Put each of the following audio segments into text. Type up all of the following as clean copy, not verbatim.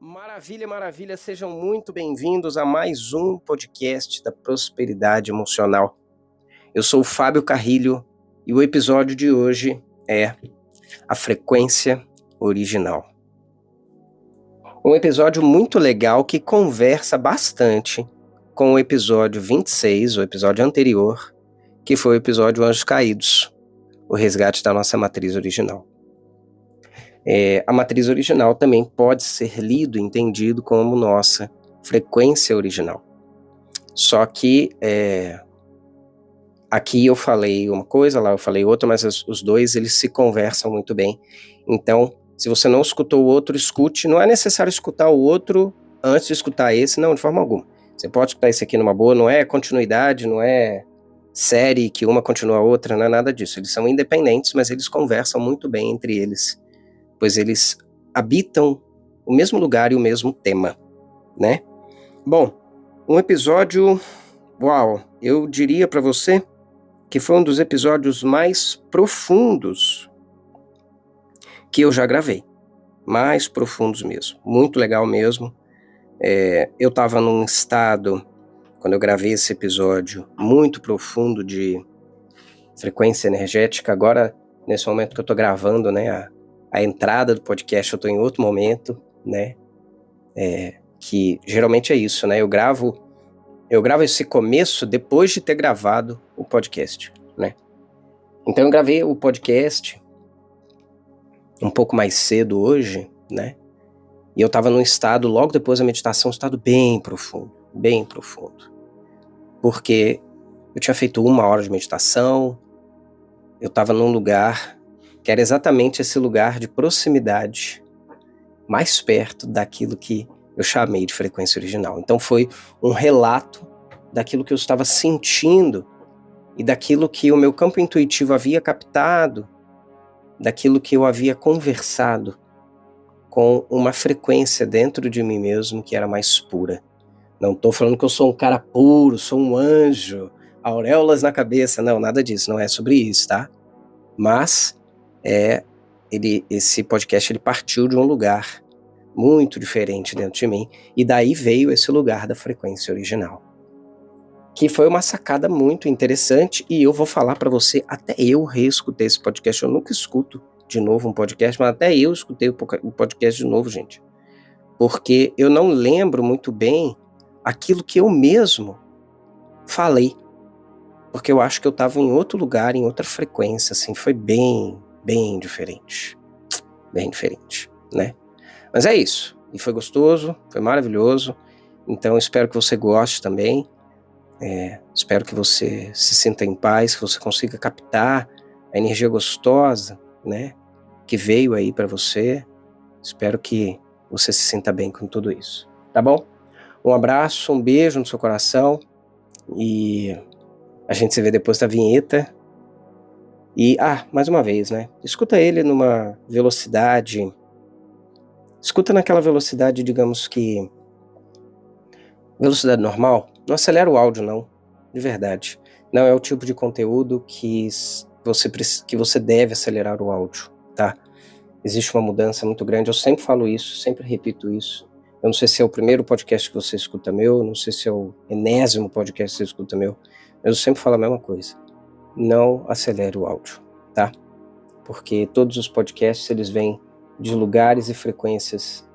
Maravilha, maravilha, sejam muito bem-vindos a mais um podcast da Prosperidade Emocional. Eu sou o Fábio Carrilho e o episódio de hoje é a frequência original. Um episódio muito legal que conversa bastante com o episódio 26, o episódio anterior, que foi o episódio Anjos Caídos, o resgate da nossa matriz original. A matriz original também pode ser lido e entendido como nossa frequência original. Só que aqui eu falei uma coisa, lá eu falei outra, mas os dois eles se conversam muito bem. Então, se você não escutou o outro, escute. Não é necessário escutar o outro antes de escutar esse, não, de forma alguma. Você pode escutar esse aqui numa boa, não é continuidade, não é série que uma continua a outra, não é nada disso. Eles são independentes, mas eles conversam muito bem entre eles, pois eles habitam o mesmo lugar e o mesmo tema, né? Bom, um episódio, uau, eu diria para você que foi um dos episódios mais profundos que eu já gravei, mais profundos mesmo, muito legal mesmo. Eu estava num estado, quando eu gravei esse episódio, muito profundo de frequência energética. Agora, nesse momento que eu estou gravando, né, a entrada do podcast, eu estou em outro momento, né, que geralmente é isso, né, eu gravo esse começo depois de ter gravado o podcast, né. Então eu gravei o podcast um pouco mais cedo hoje, né, e eu estava num estado, logo depois da meditação, um estado bem profundo, porque eu tinha feito 1 hora de meditação, eu estava num lugar que era exatamente esse lugar de proximidade, mais perto daquilo que eu chamei de frequência original. Então foi um relato daquilo que eu estava sentindo e daquilo que o meu campo intuitivo havia captado, daquilo que eu havia conversado com uma frequência dentro de mim mesmo que era mais pura. Não estou falando que eu sou um cara puro, sou um anjo, auréolas na cabeça, não, nada disso, não é sobre isso, tá? Mas esse podcast ele partiu de um lugar muito diferente dentro de mim, e daí veio esse lugar da frequência original, que foi uma sacada muito interessante, e eu vou falar para você, até eu reescutei esse podcast, eu nunca escuto de novo um podcast, mas até eu escutei o podcast de novo, gente, porque eu não lembro muito bem aquilo que eu mesmo falei, porque eu acho que eu estava em outro lugar, em outra frequência, assim, foi bem diferente, né? Mas é isso, e foi gostoso, foi maravilhoso, então espero que você goste também, espero que você se sinta em paz, que você consiga captar a energia gostosa, né, que veio aí para você, espero que você se sinta bem com tudo isso, tá bom? Um abraço, um beijo no seu coração, e a gente se vê depois da vinheta, e, mais uma vez, né, escuta ele numa velocidade, escuta naquela velocidade, digamos que velocidade normal, não acelera o áudio não, de verdade. Não é o tipo de conteúdo que você deve acelerar o áudio, tá? Existe uma mudança muito grande, eu sempre falo isso, sempre repito isso. Eu não sei se é o primeiro podcast que você escuta meu, não sei se é o 80º podcast que você escuta meu, mas eu sempre falo a mesma coisa. Não acelere o áudio, tá? Porque todos os podcasts, eles vêm de lugares e frequências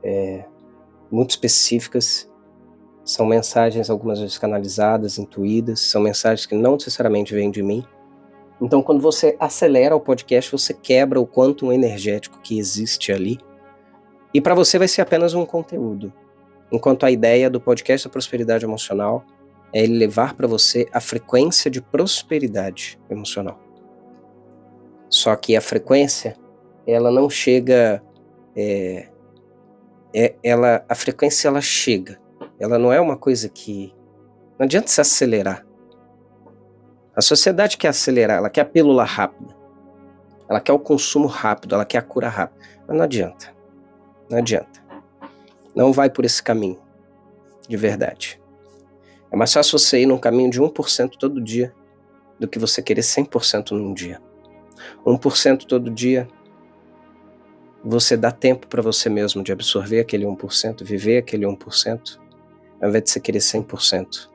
muito específicas. São mensagens algumas vezes canalizadas, intuídas, são mensagens que não necessariamente vêm de mim. Então, quando você acelera o podcast, você quebra o quantum energético que existe ali, e para você vai ser apenas um conteúdo. Enquanto a ideia do podcast da prosperidade emocional é ele levar para você a frequência de prosperidade emocional. Só que a frequência, ela não chega, a frequência ela chega. Ela não é uma coisa que... Não adianta se acelerar. A sociedade quer acelerar, ela quer a pílula rápida. Ela quer o consumo rápido, ela quer a cura rápida. Mas não adianta. Não adianta. Não vai por esse caminho, de verdade. É mais fácil você ir num caminho de 1% todo dia do que você querer 100% num dia. 1% todo dia você dá tempo para você mesmo de absorver aquele 1%, viver aquele 1%, ao invés de você querer 100%.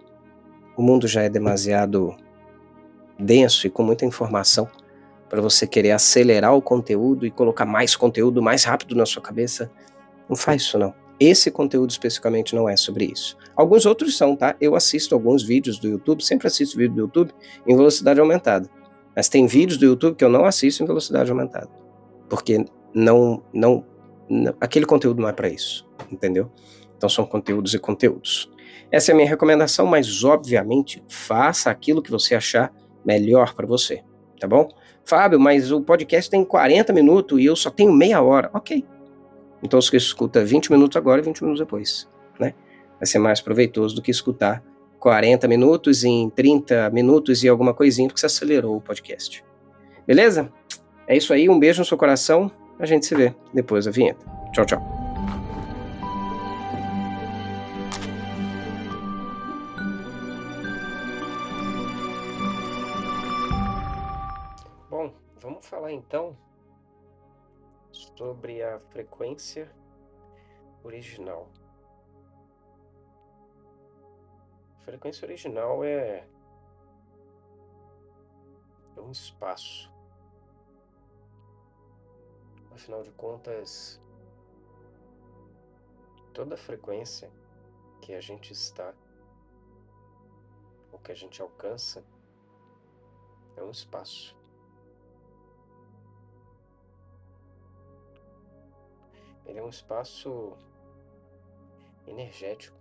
O mundo já é demasiado denso e com muita informação para você querer acelerar o conteúdo e colocar mais conteúdo mais rápido na sua cabeça. Não faz isso não. Esse conteúdo especificamente não é sobre isso. Alguns outros são, tá? Eu assisto alguns vídeos do YouTube, sempre assisto vídeo do YouTube em velocidade aumentada. Mas tem vídeos do YouTube que eu não assisto em velocidade aumentada. Porque aquele conteúdo não é para isso, entendeu? Então são conteúdos e conteúdos. Essa é a minha recomendação, mas obviamente faça aquilo que você achar melhor para você, tá bom? Fábio, mas o podcast tem 40 minutos e eu só tenho meia hora. Ok. Então você escuta 20 minutos agora e 20 minutos depois, né? Vai ser mais proveitoso do que escutar 40 minutos em 30 minutos e alguma coisinha, porque você acelerou o podcast. Beleza? É isso aí, um beijo no seu coração. A gente se vê depois da vinheta. Tchau, tchau. Bom, vamos falar então sobre a frequência original. A frequência original é um espaço. Afinal de contas, toda frequência que a gente está, ou que a gente alcança, é um espaço. Ele é um espaço energético.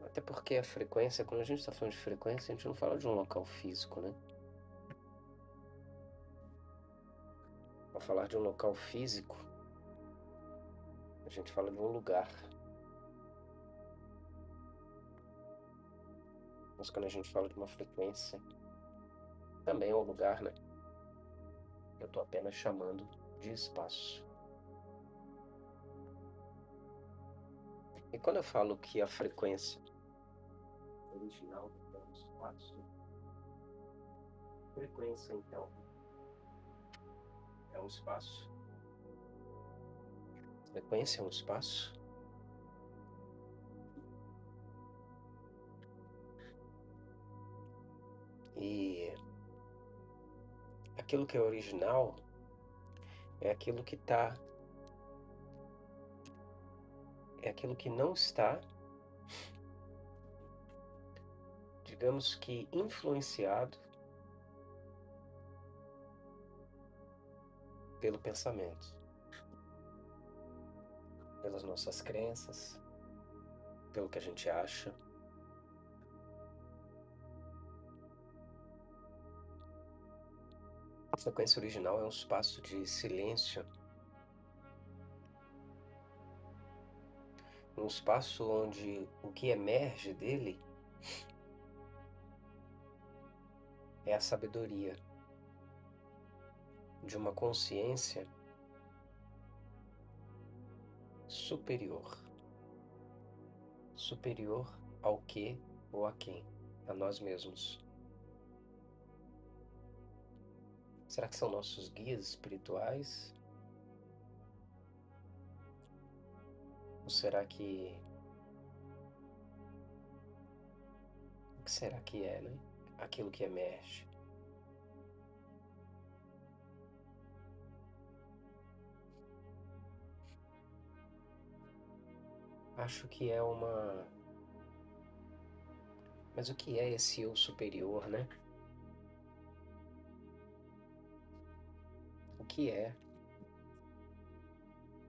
Até porque a frequência, quando a gente está falando de frequência, a gente não fala de um local físico, né? Ao falar de um local físico, a gente fala de um lugar. Mas quando a gente fala de uma frequência, também é um lugar, né? Eu estou apenas chamando de espaço. E quando eu falo que a frequência original é um espaço, frequência então é um espaço. Frequência é um espaço. E aquilo que é original é aquilo que está, é aquilo que não está, digamos que influenciado pelo pensamento, pelas nossas crenças, pelo que a gente acha. A frequência original é um espaço de silêncio, um espaço onde o que emerge dele é a sabedoria de uma consciência superior. Superior ao que ou a quem? A nós mesmos. Será que são nossos guias espirituais? Ou será que... O que será que é, né? Aquilo que emerge. Acho que é uma... Mas o que é esse eu superior, né? O que é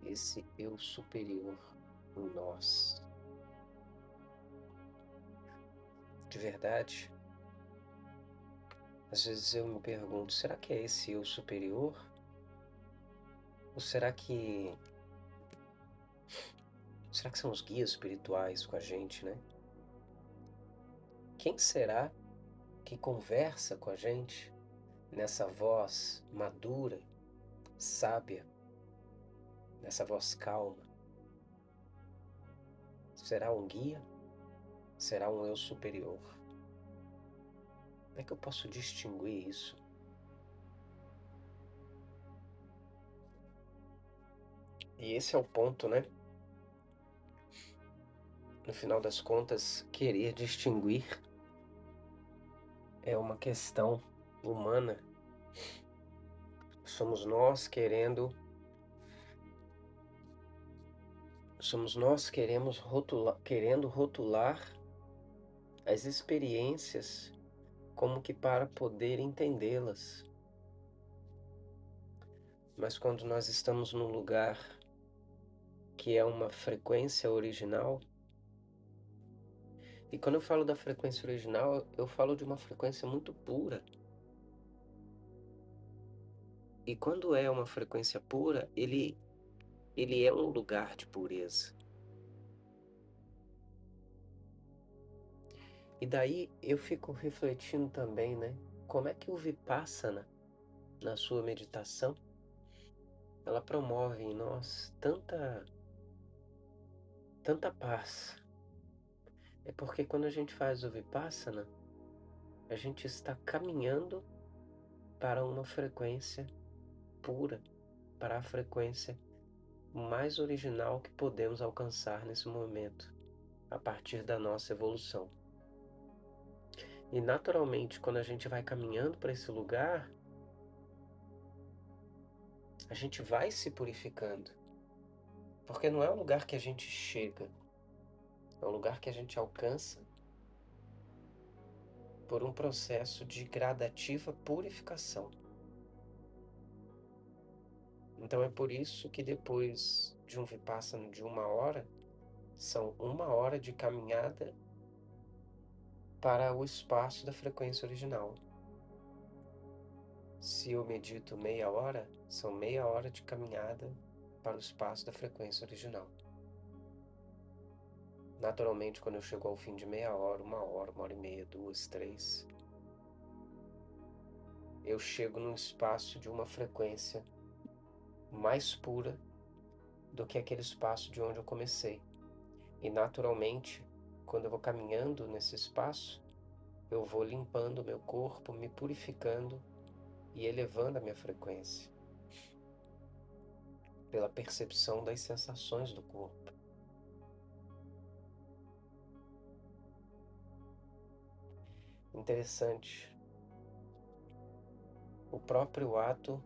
esse eu superior em nós? De verdade, às vezes eu me pergunto, será que é esse eu superior? Ou será que são os guias espirituais com a gente, né? Quem será que conversa com a gente nessa voz madura, sábia, nessa voz calma? Será um guia? Será um eu superior? Como é que eu posso distinguir isso? E esse é o ponto, né? No final das contas, querer distinguir é uma questão humana. Somos nós querendo querendo rotular as experiências como que para poder entendê-las. Mas quando nós estamos num lugar que é uma frequência original, e quando eu falo da frequência original, eu falo de uma frequência muito pura. E quando é uma frequência pura, ele é um lugar de pureza. E daí eu fico refletindo também, né? Como é que o Vipassana, na sua meditação, ela promove em nós tanta paz. É porque quando a gente faz o Vipassana, a gente está caminhando para uma frequência pura, para a frequência mais original que podemos alcançar nesse momento, a partir da nossa evolução. E naturalmente, quando a gente vai caminhando para esse lugar, a gente vai se purificando. Porque não é um lugar que a gente chega, é um lugar que a gente alcança por um processo de gradativa purificação. Então é por isso que depois de um Vipassana de 1 hora, são 1 hora de caminhada para o espaço da frequência original. Se eu medito meia hora, são meia hora de caminhada para o espaço da frequência original. Naturalmente, quando eu chego ao fim de meia hora, 1 hora e meia, 2, 3, eu chego num espaço de uma frequência mais pura do que aquele espaço de onde eu comecei. E naturalmente, quando eu vou caminhando nesse espaço, eu vou limpando o meu corpo, me purificando e elevando a minha frequência pela percepção das sensações do corpo. Interessante. O próprio ato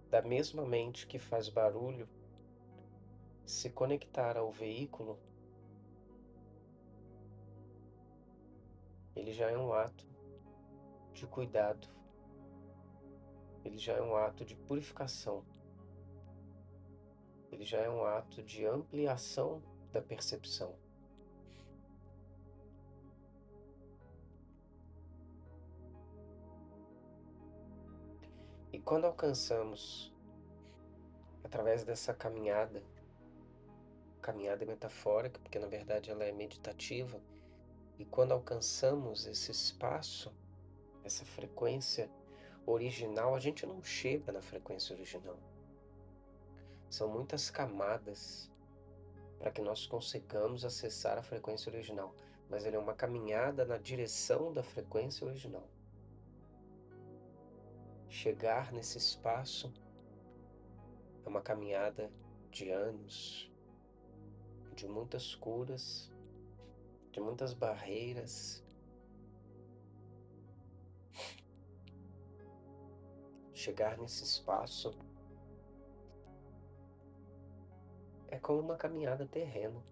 da mesma mente que faz barulho se conectar ao veículo, ele já é um ato de cuidado, ele já é um ato de purificação, ele já é um ato de ampliação da percepção. E quando alcançamos, através dessa caminhada metafórica, porque na verdade ela é meditativa, e quando alcançamos esse espaço, essa frequência original, a gente não chega na frequência original. São muitas camadas para que nós consigamos acessar a frequência original, mas ele é uma caminhada na direção da frequência original. Chegar nesse espaço é uma caminhada de anos, de muitas curas, de muitas barreiras. Chegar nesse espaço é como uma caminhada terrena.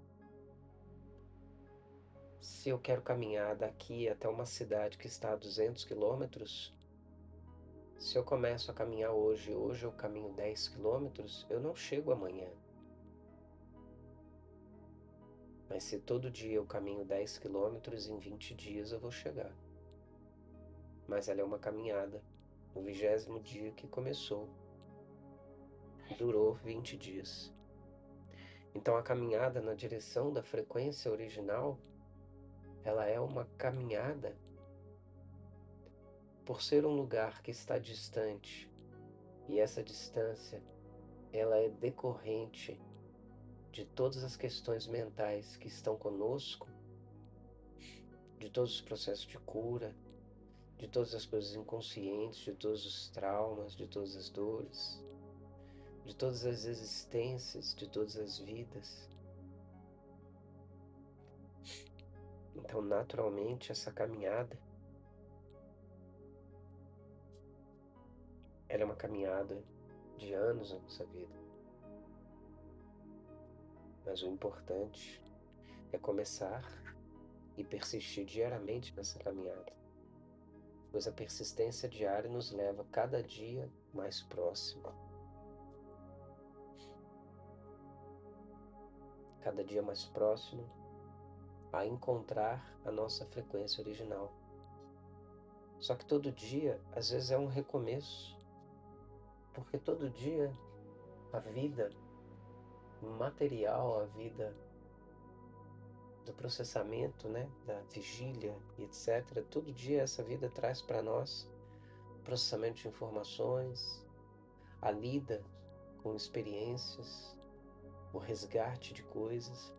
Se eu quero caminhar daqui até uma cidade que está a 200 quilômetros, se eu começo a caminhar hoje eu caminho 10 quilômetros, eu não chego amanhã. Mas se todo dia eu caminho 10 quilômetros, em 20 dias eu vou chegar. Mas ela é uma caminhada. No 20º dia que começou, durou 20 dias. Então a caminhada na direção da frequência original, ela é uma caminhada por ser um lugar que está distante. E essa distância, ela é decorrente de todas as questões mentais que estão conosco, de todos os processos de cura, de todas as coisas inconscientes, de todos os traumas, de todas as dores, de todas as existências, de todas as vidas. Então, naturalmente, essa caminhada, ela é uma caminhada de anos na nossa vida. Mas o importante é começar e persistir diariamente nessa caminhada, pois a persistência diária nos leva cada dia mais próximo, cada dia mais próximo a encontrar a nossa frequência original. Só que todo dia, às vezes, é um recomeço, porque todo dia a vida material, a vida do processamento, né, da vigília e etc. Todo dia essa vida traz para nós processamento de informações, a lida com experiências, o resgate de coisas,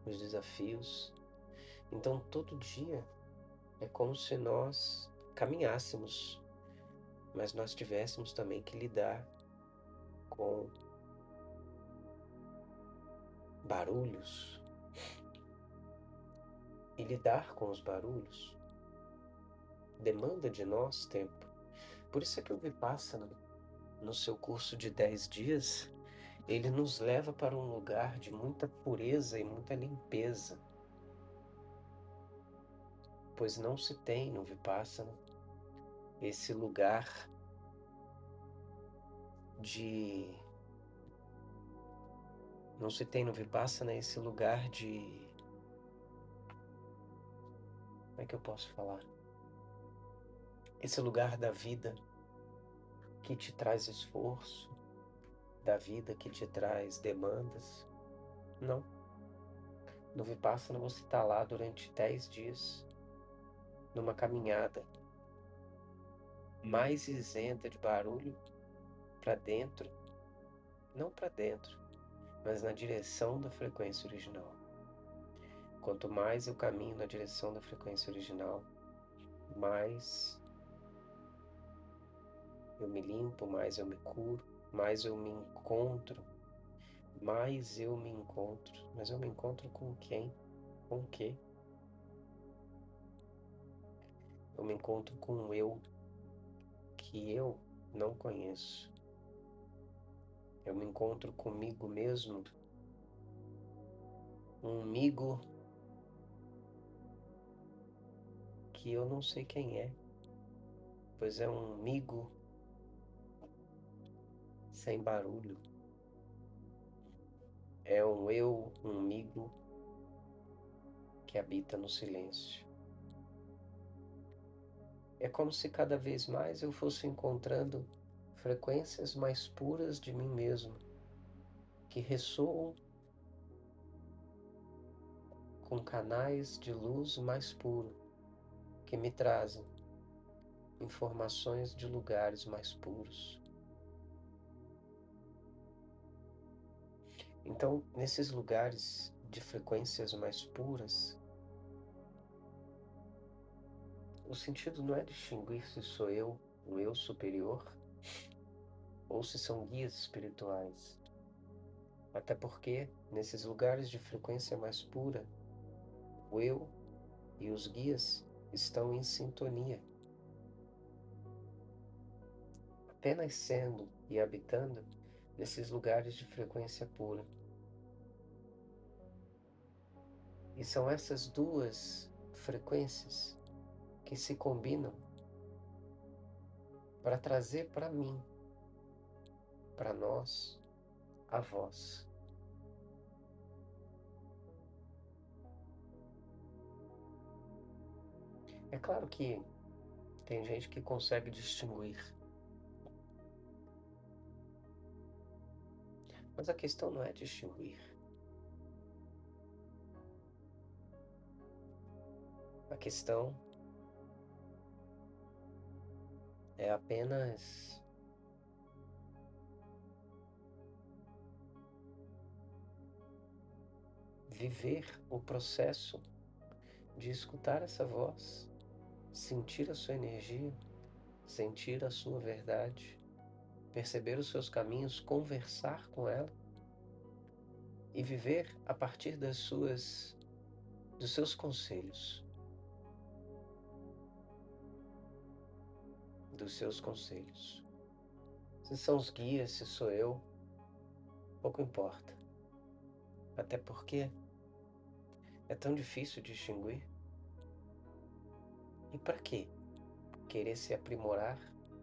os desafios. Então todo dia é como se nós caminhássemos, mas nós tivéssemos também que lidar com barulhos. E lidar com os barulhos demanda de nós tempo. Por isso é que o Vipassana, no seu curso de 10 dias, ele nos leva para um lugar de muita pureza e muita limpeza. Pois não se tem no Vipassana esse lugar de... Não se tem no Vipassana esse lugar de... Como é que eu posso falar? Esse lugar da vida que te traz esforço, da vida que te traz demandas. Não. No Vipassana você está lá durante 10 dias, numa caminhada mais isenta de barulho para dentro, não para dentro, mas na direção da frequência original. Quanto mais eu caminho na direção da frequência original, mais eu me limpo, mais eu me curo, mais eu me encontro, mais eu me encontro. Mas eu me encontro com quem? Com o quê? Eu me encontro com um eu que eu não conheço. Eu me encontro comigo mesmo, um amigo que eu não sei quem é, pois é um amigo sem barulho. É um eu, um amigo que habita no silêncio. É como se cada vez mais eu fosse encontrando frequências mais puras de mim mesmo, que ressoam com canais de luz mais puro, que me trazem informações de lugares mais puros. Então, nesses lugares de frequências mais puras, o sentido não é distinguir se sou eu, um eu superior, ou se são guias espirituais. Até porque, nesses lugares de frequência mais pura, o eu e os guias estão em sintonia. Apenas sendo e habitando nesses lugares de frequência pura. E são essas duas frequências que se combinam para trazer para mim, para nós, a voz. É claro que tem gente que consegue distinguir, mas a questão não é distinguir. A questão é apenas viver o processo de escutar essa voz, sentir a sua energia, sentir a sua verdade perceber os seus caminhos, conversar com ela e viver a partir dos seus conselhos. Dos seus conselhos. Se são os guias, se sou eu, pouco importa. Até porque é tão difícil distinguir. E para quê? Querer se aprimorar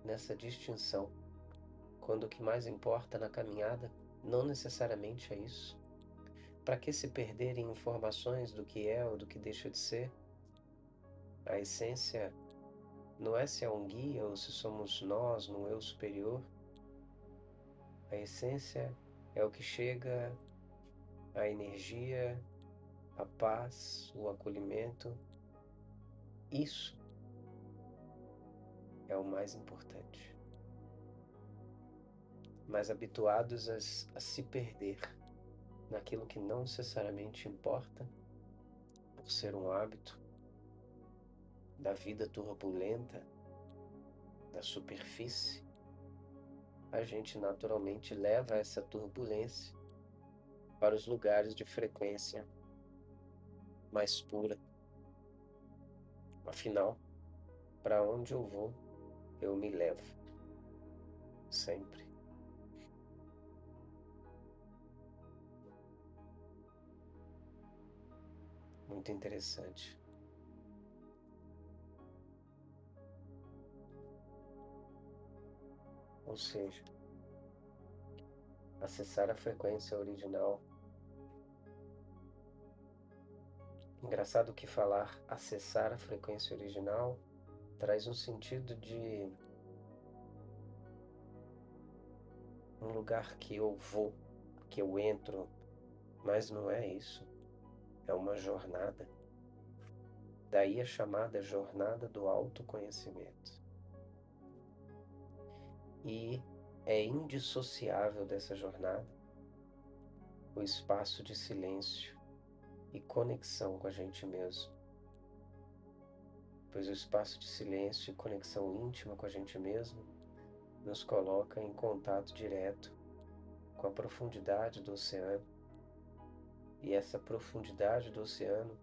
nessa distinção, quando o que mais importa na caminhada não necessariamente é isso. Para que se perder em informações do que é ou do que deixa de ser? A essência não é se é um guia ou se somos nós no eu superior. A essência é o que chega, a energia, a paz, o acolhimento. Isso é o mais importante. Mas habituados a se perder naquilo que não necessariamente importa, por ser um hábito da vida turbulenta, da superfície, a gente naturalmente leva essa turbulência para os lugares de frequência mais pura. Afinal, para onde eu vou, eu me levo. Sempre. Muito interessante. Ou seja, acessar a frequência original. Engraçado que falar acessar a frequência original traz um sentido de um lugar que eu vou, que eu entro, mas não é isso. É uma jornada. Daí a chamada jornada do autoconhecimento. E é indissociável dessa jornada o espaço de silêncio e conexão com a gente mesmo. Pois o espaço de silêncio e conexão íntima com a gente mesmo nos coloca em contato direto com a profundidade do oceano. E essa profundidade do oceano,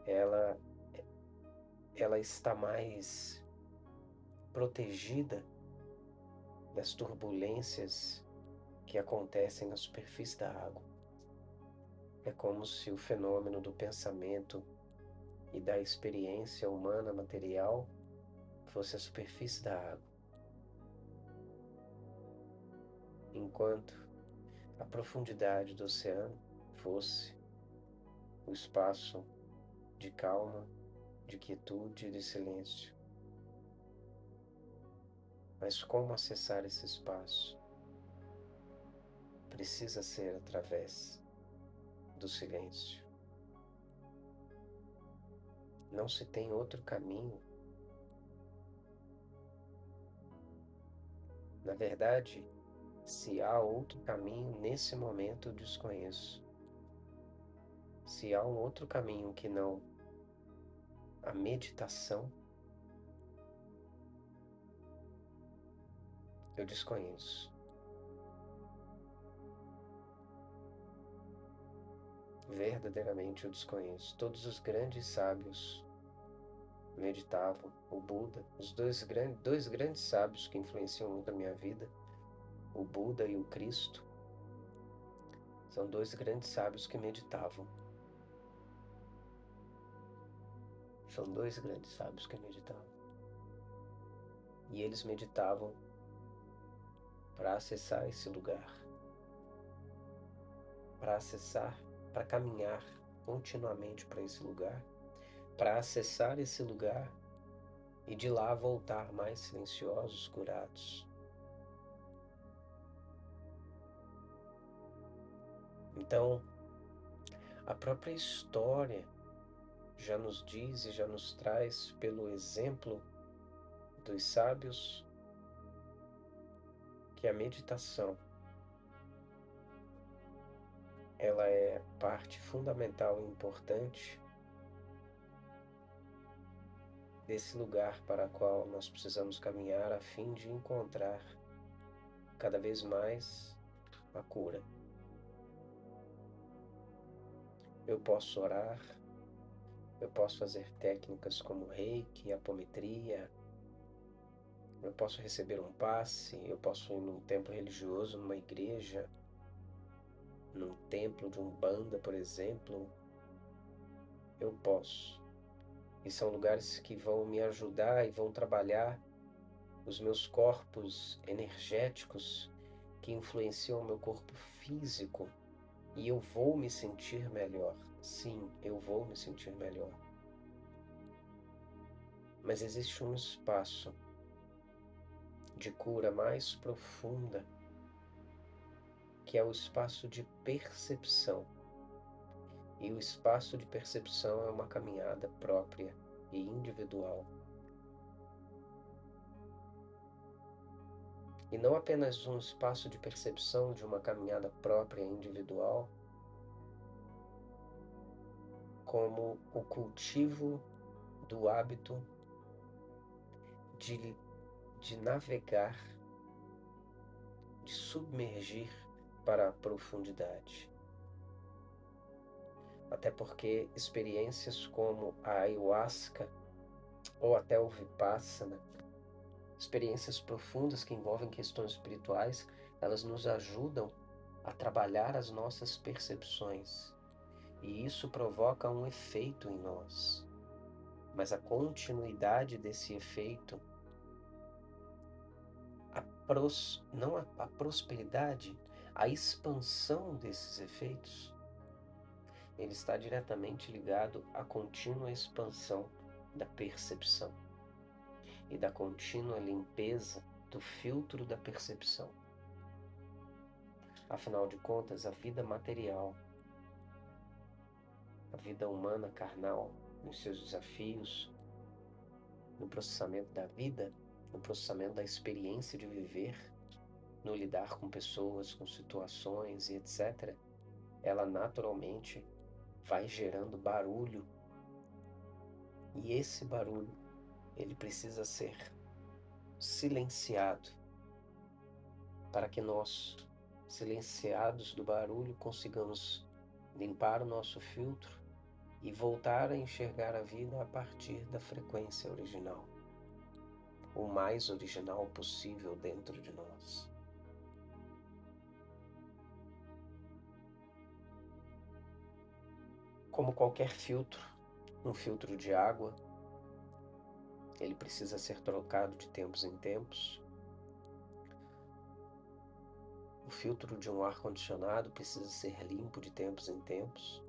ela está mais protegida das turbulências que acontecem na superfície da água. É como se o fenômeno do pensamento e da experiência humana material fosse a superfície da água, enquanto a profundidade do oceano fosse o espaço de calma, de quietude e de silêncio. Mas como acessar esse espaço? Precisa ser através do silêncio. Não se tem outro caminho. Na verdade, se há outro caminho, nesse momento eu desconheço. Se há um outro caminho que não a meditação, eu desconheço. Verdadeiramente eu desconheço. Todos os grandes sábios meditavam. O Buda, os dois grandes sábios que influenciam muito a minha vida, o Buda e o Cristo, são dois grandes sábios que meditavam. São dois grandes sábios que meditavam. E eles meditavam para acessar esse lugar, para acessar, para caminhar continuamente para esse lugar, para acessar esse lugar e de lá voltar mais silenciosos, curados. Então, a própria história já nos diz e já nos traz, pelo exemplo dos sábios, que a meditação ela é parte fundamental e importante desse lugar para o qual nós precisamos caminhar a fim de encontrar cada vez mais a cura. Eu posso orar, eu posso fazer técnicas como reiki, apometria, eu posso receber um passe, eu posso ir num templo religioso, numa igreja, num templo de Umbanda, por exemplo. Eu posso. E são lugares que vão me ajudar e vão trabalhar os meus corpos energéticos que influenciam o meu corpo físico. E eu vou me sentir melhor. Sim, eu vou me sentir melhor. Mas existe um espaço de cura mais profunda, que é o espaço de percepção. E o espaço de percepção é uma caminhada própria e individual. E não apenas um espaço de percepção de uma caminhada própria e individual, como o cultivo do hábito de navegar, de submergir para a profundidade. Até porque experiências como a ayahuasca ou até o vipassana, experiências profundas que envolvem questões espirituais, elas nos ajudam a trabalhar as nossas percepções. E isso provoca um efeito em nós. Mas a continuidade desse efeito, não a prosperidade, a expansão desses efeitos, ele está diretamente ligado à contínua expansão da percepção e da contínua limpeza do filtro da percepção. Afinal de contas, a vida material, a vida humana carnal, nos seus desafios, no processamento da vida, no processamento da experiência de viver, no lidar com pessoas, com situações e etc., ela naturalmente vai gerando barulho. E esse barulho, ele precisa ser silenciado, para que nós, silenciados do barulho, consigamos limpar o nosso filtro e voltar a enxergar a vida a partir da frequência original, o mais original possível dentro de nós. Como qualquer filtro, um filtro de água, ele precisa ser trocado de tempos em tempos. O filtro de um ar-condicionado precisa ser limpo de tempos em tempos.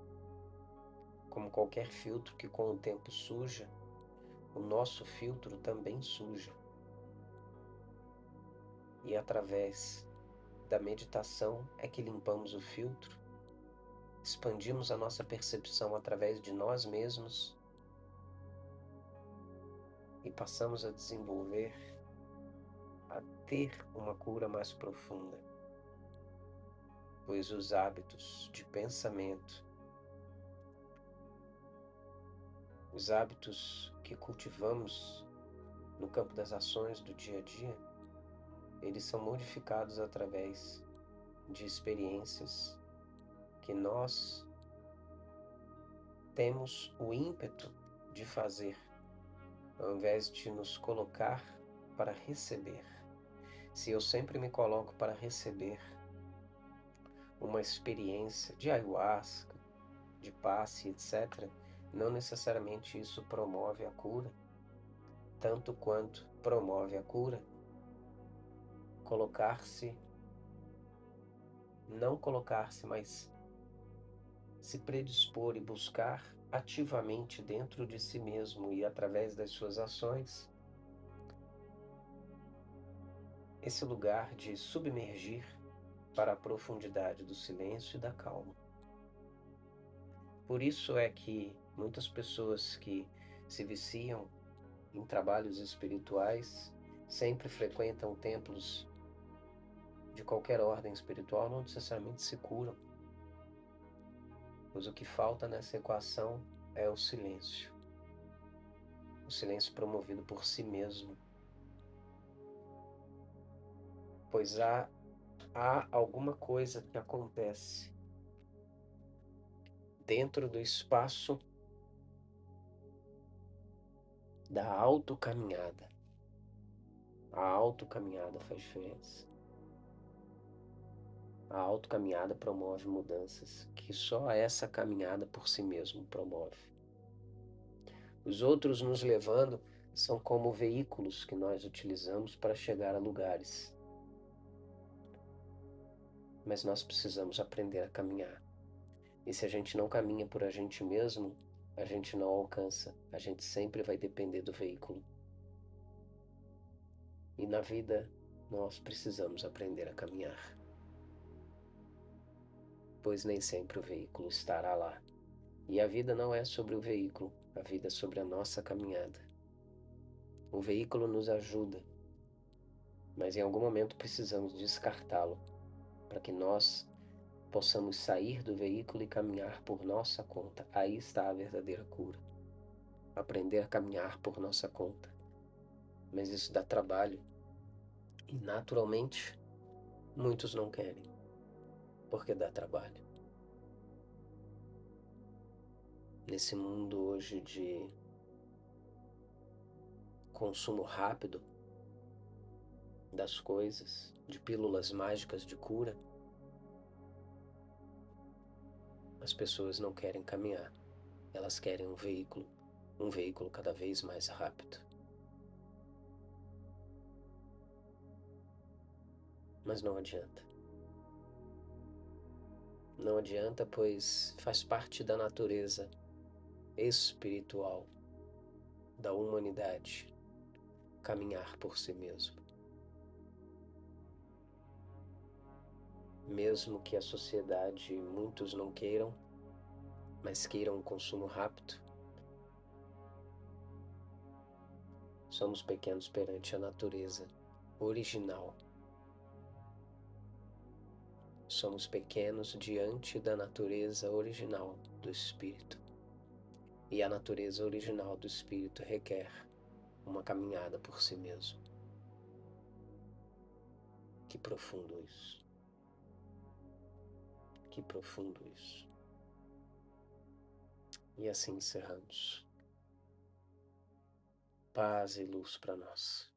Como qualquer filtro que com o tempo suja, o nosso filtro também suja. E através da meditação é que limpamos o filtro, expandimos a nossa percepção através de nós mesmos e passamos a desenvolver, a ter uma cura mais profunda. Pois os hábitos de pensamento, os hábitos que cultivamos no campo das ações do dia a dia, eles são modificados através de experiências que nós temos o ímpeto de fazer, ao invés de nos colocar para receber. Se eu sempre me coloco para receber uma experiência de ayahuasca, de passe, etc., não necessariamente isso promove a cura, tanto quanto promove a cura não colocar-se, mas se predispor e buscar ativamente dentro de si mesmo e através das suas ações, esse lugar de submergir para a profundidade do silêncio e da calma. Por isso é que muitas pessoas que se viciam em trabalhos espirituais sempre frequentam templos de qualquer ordem espiritual, não necessariamente se curam. Pois o que falta nessa equação é o silêncio. O silêncio promovido por si mesmo. Pois há há alguma coisa que acontece dentro do espaço da autocaminhada. A autocaminhada faz diferença. A autocaminhada promove mudanças que só essa caminhada por si mesmo promove. Os outros nos levando são como veículos que nós utilizamos para chegar a lugares. Mas nós precisamos aprender a caminhar. E se a gente não caminha por a gente mesmo, a gente não alcança. A gente sempre vai depender do veículo. E na vida, nós precisamos aprender a caminhar. Pois nem sempre o veículo estará lá. E a vida não é sobre o veículo, a vida é sobre a nossa caminhada. O veículo nos ajuda, mas em algum momento precisamos descartá-lo, para que nós possamos sair do veículo e caminhar por nossa conta. Aí está a verdadeira cura. Aprender a caminhar por nossa conta. Mas isso dá trabalho. E naturalmente, muitos não querem, porque dá trabalho. Nesse mundo hoje de consumo rápido das coisas, de pílulas mágicas de cura, as pessoas não querem caminhar. Elas querem um veículo cada vez mais rápido. Mas não adianta. Não adianta, pois faz parte da natureza espiritual da humanidade caminhar por si mesmo. Mesmo que a sociedade muitos não queiram, mas queiram o consumo rápido, somos pequenos perante a natureza original. Somos pequenos diante da natureza original do Espírito. E a natureza original do Espírito requer uma caminhada por si mesmo. Que profundo isso. Que profundo isso. E assim encerramos. Paz e luz para nós.